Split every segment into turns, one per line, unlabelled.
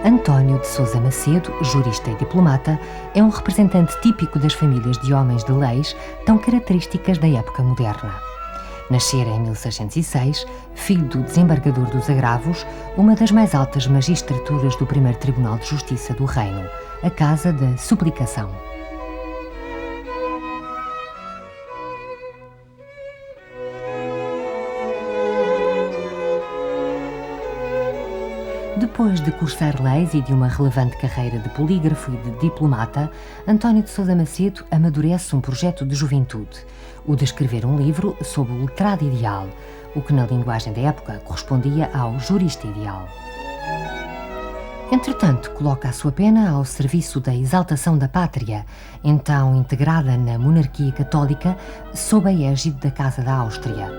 António de Sousa Macedo, jurista e diplomata, é um representante típico das famílias de homens de leis tão características da época moderna. Nascera em 1606, filho do desembargador dos Agravos, uma das mais altas magistraturas do primeiro Tribunal de Justiça do Reino, a Casa da Suplicação. Depois de cursar leis e de uma relevante carreira de polígrafo e de diplomata, António de Sousa Macedo amadurece um projeto de juventude, o de escrever um livro sobre o letrado ideal, o que na linguagem da época correspondia ao jurista ideal. Entretanto, coloca a sua pena ao serviço da exaltação da pátria, então integrada na monarquia católica sob a égide da Casa da Áustria.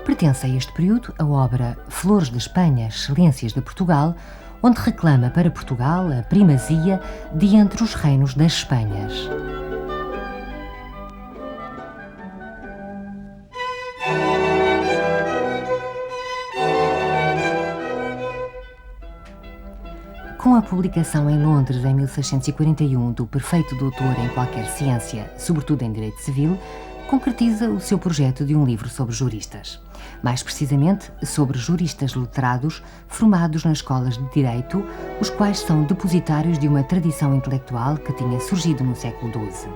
Pertence a este período a obra Flores de Espanha, Excelências de Portugal, onde reclama para Portugal a primazia de entre os reinos das Espanhas. Com a publicação em Londres em 1641 do Perfeito Doutor em Qualquer Ciência, sobretudo em Direito Civil, concretiza o seu projeto de um livro sobre juristas. Mais precisamente, sobre juristas letrados formados nas escolas de Direito, os quais são depositários de uma tradição intelectual que tinha surgido no século XII.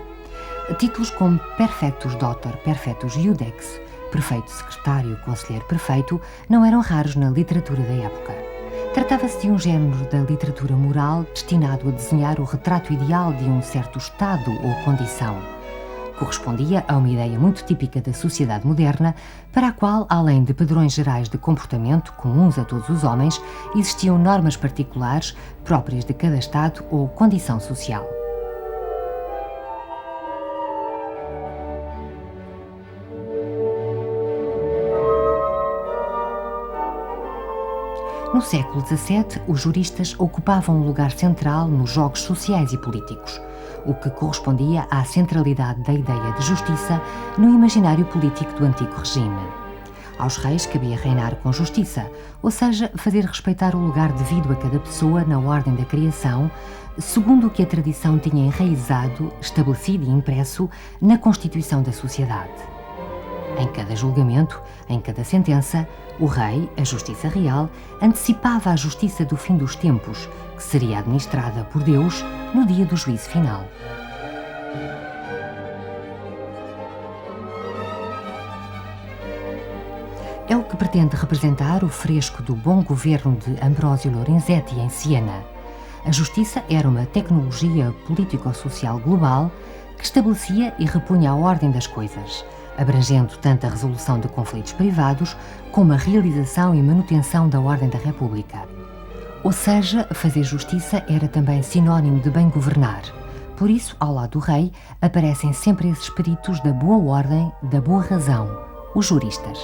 Títulos como Perfectus Doctor, Perfectus Iudex, Perfeito Secretário, Conselheiro Perfeito, não eram raros na literatura da época. Tratava-se de um género da literatura moral destinado a desenhar o retrato ideal de um certo estado ou condição. Correspondia a uma ideia muito típica da sociedade moderna, para a qual, além de padrões gerais de comportamento comuns a todos os homens, existiam normas particulares próprias de cada estado ou condição social. No século XVII, os juristas ocupavam um lugar central nos jogos sociais e políticos, o que correspondia à centralidade da ideia de justiça no imaginário político do antigo regime. Aos reis cabia reinar com justiça, ou seja, fazer respeitar o lugar devido a cada pessoa na ordem da criação, segundo o que a tradição tinha enraizado, estabelecido e impresso na constituição da sociedade. Em cada julgamento, em cada sentença, o rei, a justiça real, antecipava a justiça do fim dos tempos, que seria administrada por Deus no dia do juízo final. É o que pretende representar o fresco do Bom Governo de Ambrósio Lorenzetti em Siena. A justiça era uma tecnologia político-social global que estabelecia e repunha a ordem das coisas, abrangendo tanto a resolução de conflitos privados como a realização e manutenção da ordem da República. Ou seja, fazer justiça era também sinónimo de bem governar. Por isso, ao lado do rei, aparecem sempre esses peritos da boa ordem, da boa razão, os juristas.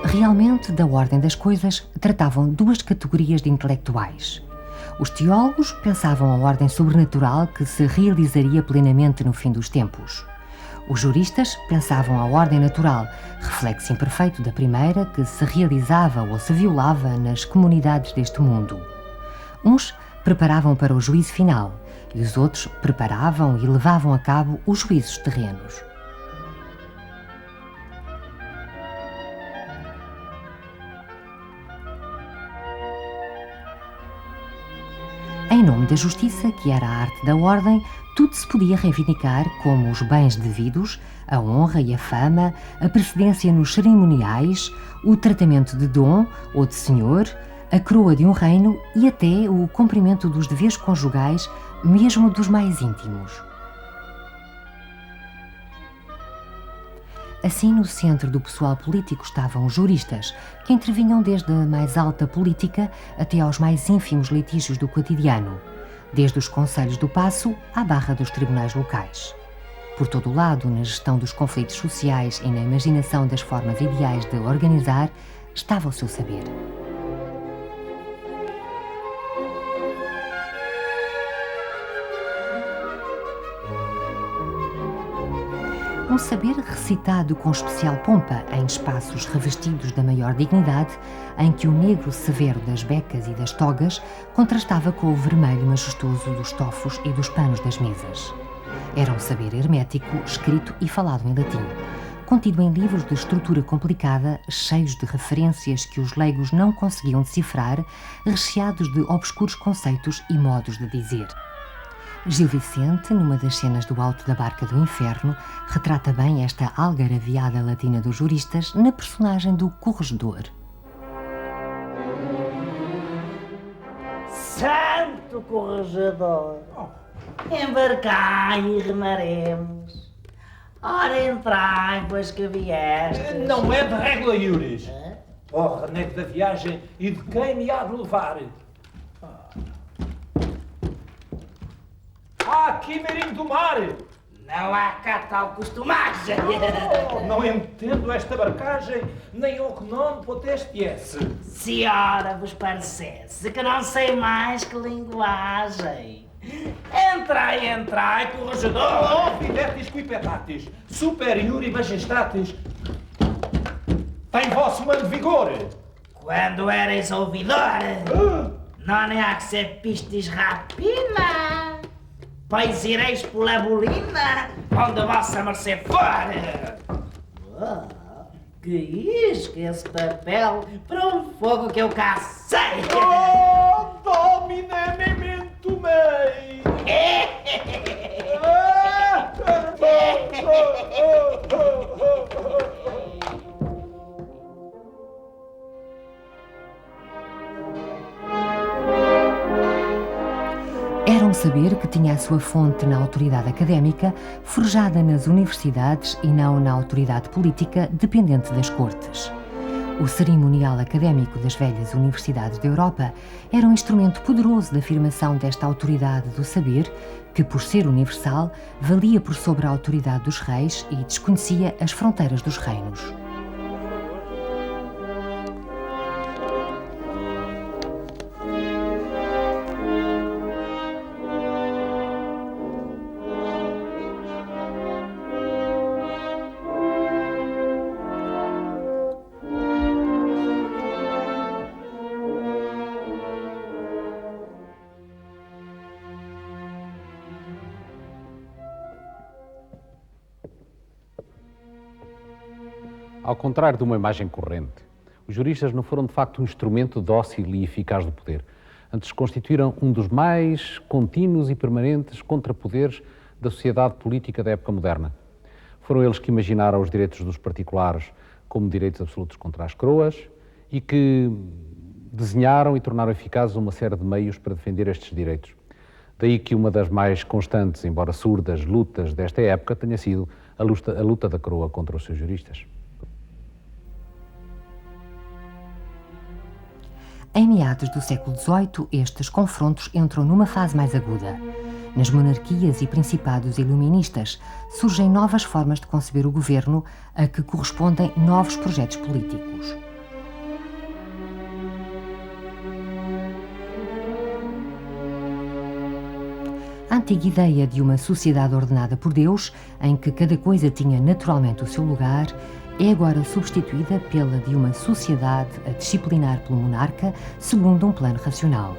Realmente, da ordem das coisas, tratavam duas categorias de intelectuais. Os teólogos pensavam a ordem sobrenatural que se realizaria plenamente no fim dos tempos. Os juristas pensavam a ordem natural, reflexo imperfeito da primeira que se realizava ou se violava nas comunidades deste mundo. Uns preparavam para o juízo final e os outros preparavam e levavam a cabo os juízos terrenos. Em nome da justiça, que era a arte da ordem, tudo se podia reivindicar como os bens devidos, a honra e a fama, a precedência nos cerimoniais, o tratamento de dom ou de senhor, a coroa de um reino e até o cumprimento dos deveres conjugais, mesmo dos mais íntimos. Assim, no centro do pessoal político estavam os juristas, que intervinham desde a mais alta política até aos mais ínfimos litígios do cotidiano, desde os conselhos do paço à barra dos tribunais locais. Por todo o lado, na gestão dos conflitos sociais e na imaginação das formas ideais de organizar, estava o seu saber. Um saber recitado com especial pompa em espaços revestidos da maior dignidade, em que o negro severo das becas e das togas contrastava com o vermelho majestoso dos estofos e dos panos das mesas. Era um saber hermético, escrito e falado em latim, contido em livros de estrutura complicada, cheios de referências que os leigos não conseguiam decifrar, recheados de obscuros conceitos e modos de dizer. Gil Vicente, numa das cenas do Alto da Barca do Inferno, retrata bem esta algaraviada latina dos juristas na personagem do corregedor.
Santo corregedor, embarcai e remaremos. Ora, entrai, pois que vieste.
Não é de régua, Iuris. Porra, nego da viagem e de quem me há de levar? Aqui, Meirinho do Mar!
Não há cá tal costumagem.
Não entendo esta barcagem, nem o que não poteste esse.
Se ora vos parecesse que não sei mais que linguagem. Entrai, corregedor.
Fidetis quipetatis, superiori majestatis. Tem vosso mando vigor.
Quando erais ouvidor, não é que se pistes rapina. Pois ireis pela bolina, onde a vossa mercê for. Que isca esse papel para um fogo que eu cá sei.
Domine memento mei.
Era um saber que tinha a sua fonte na autoridade académica, forjada nas universidades e não na autoridade política dependente das cortes. O cerimonial académico das velhas universidades da Europa era um instrumento poderoso de afirmação desta autoridade do saber, que, por ser universal, valia por sobre a autoridade dos reis e desconhecia as fronteiras dos reinos.
Ao contrário de uma imagem corrente, os juristas não foram de facto um instrumento dócil e eficaz do poder. Antes constituíram um dos mais contínuos e permanentes contrapoderes da sociedade política da época moderna. Foram eles que imaginaram os direitos dos particulares como direitos absolutos contra as coroas e que desenharam e tornaram eficazes uma série de meios para defender estes direitos. Daí que uma das mais constantes, embora surdas, lutas desta época tenha sido a luta da coroa contra os seus juristas.
Em meados do século XVIII, estes confrontos entram numa fase mais aguda. Nas monarquias e principados iluministas surgem novas formas de conceber o governo a que correspondem novos projetos políticos. A antiga ideia de uma sociedade ordenada por Deus, em que cada coisa tinha naturalmente o seu lugar, é agora substituída pela de uma sociedade a disciplinar pelo monarca segundo um plano racional.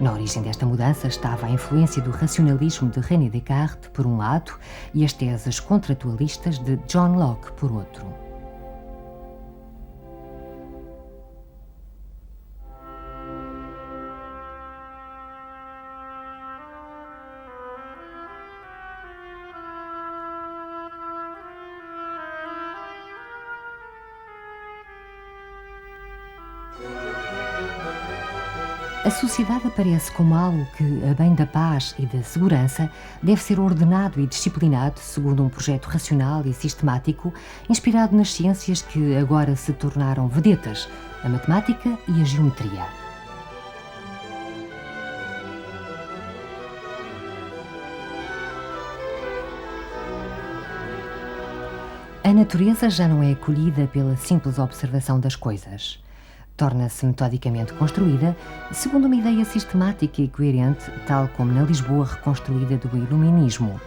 Na origem desta mudança estava a influência do racionalismo de René Descartes, por um lado, e as teses contratualistas de John Locke, por outro. A sociedade aparece como algo que, a bem da paz e da segurança, deve ser ordenado e disciplinado segundo um projeto racional e sistemático, inspirado nas ciências que agora se tornaram vedetas, a matemática e a geometria. A natureza já não é acolhida pela simples observação das coisas. Torna-se metodicamente construída segundo uma ideia sistemática e coerente, tal como na Lisboa reconstruída do Iluminismo.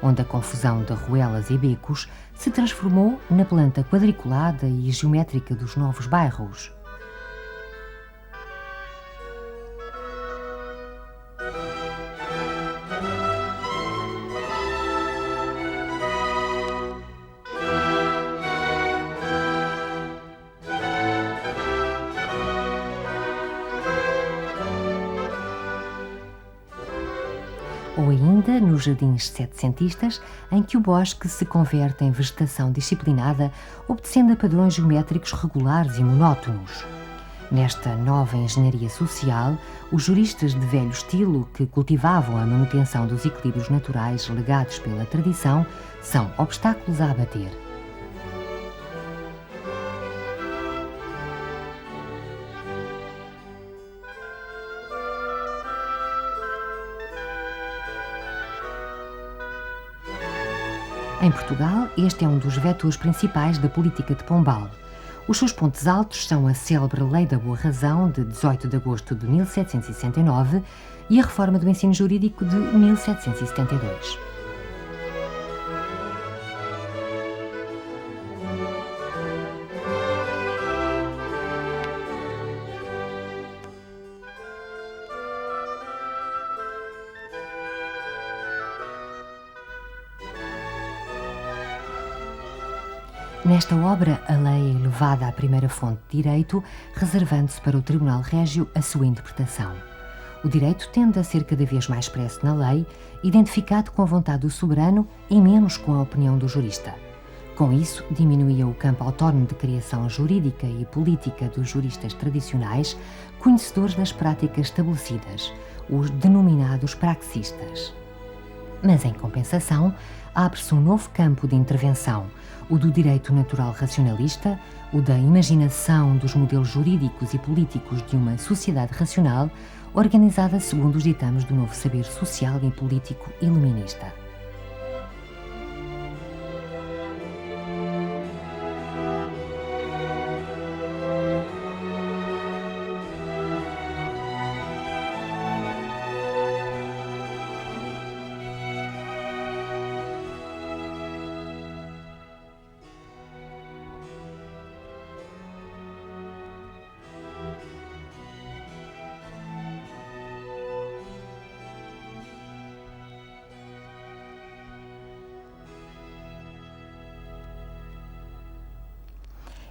onde a confusão de arruelas e becos se transformou na planta quadriculada e geométrica dos novos bairros. Ou ainda nos jardins setecentistas, em que o bosque se converte em vegetação disciplinada, obedecendo a padrões geométricos regulares e monótonos. Nesta nova engenharia social, os juristas de velho estilo, que cultivavam a manutenção dos equilíbrios naturais legados pela tradição, são obstáculos a abater. Em Portugal, este é um dos vetores principais da política de Pombal. Os seus pontos altos são a célebre Lei da Boa Razão, de 18 de agosto de 1769, e a Reforma do Ensino Jurídico de 1772. Nesta obra, a lei é levada à primeira fonte de direito, reservando-se para o Tribunal Régio a sua interpretação. O direito tende a ser cada vez mais expresso na lei, identificado com a vontade do soberano e menos com a opinião do jurista. Com isso, diminuía o campo autónomo de criação jurídica e política dos juristas tradicionais, conhecedores das práticas estabelecidas, os denominados praxistas. Mas, em compensação, abre-se um novo campo de intervenção, o do direito natural racionalista, o da imaginação dos modelos jurídicos e políticos de uma sociedade racional, organizada segundo os ditames do novo saber social e político iluminista.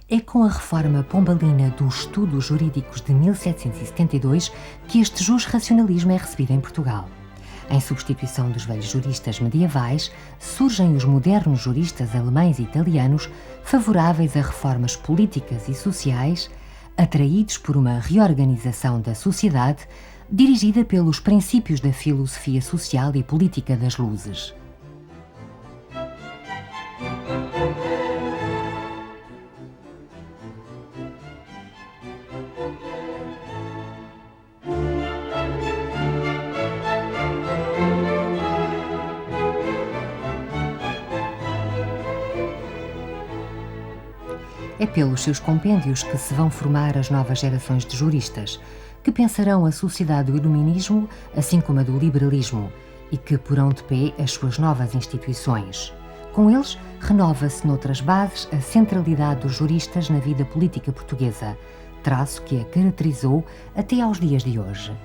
É com a reforma pombalina dos estudos jurídicos de 1772 que este jus-racionalismo é recebido em Portugal. Em substituição dos velhos juristas medievais, surgem os modernos juristas alemães e italianos favoráveis a reformas políticas e sociais, atraídos por uma reorganização da sociedade dirigida pelos princípios da filosofia social e política das luzes. É pelos seus compêndios que se vão formar as novas gerações de juristas, que pensarão a sociedade do iluminismo, assim como a do liberalismo, e que porão de pé as suas novas instituições. Com eles, renova-se noutras bases a centralidade dos juristas na vida política portuguesa, traço que a caracterizou até aos dias de hoje.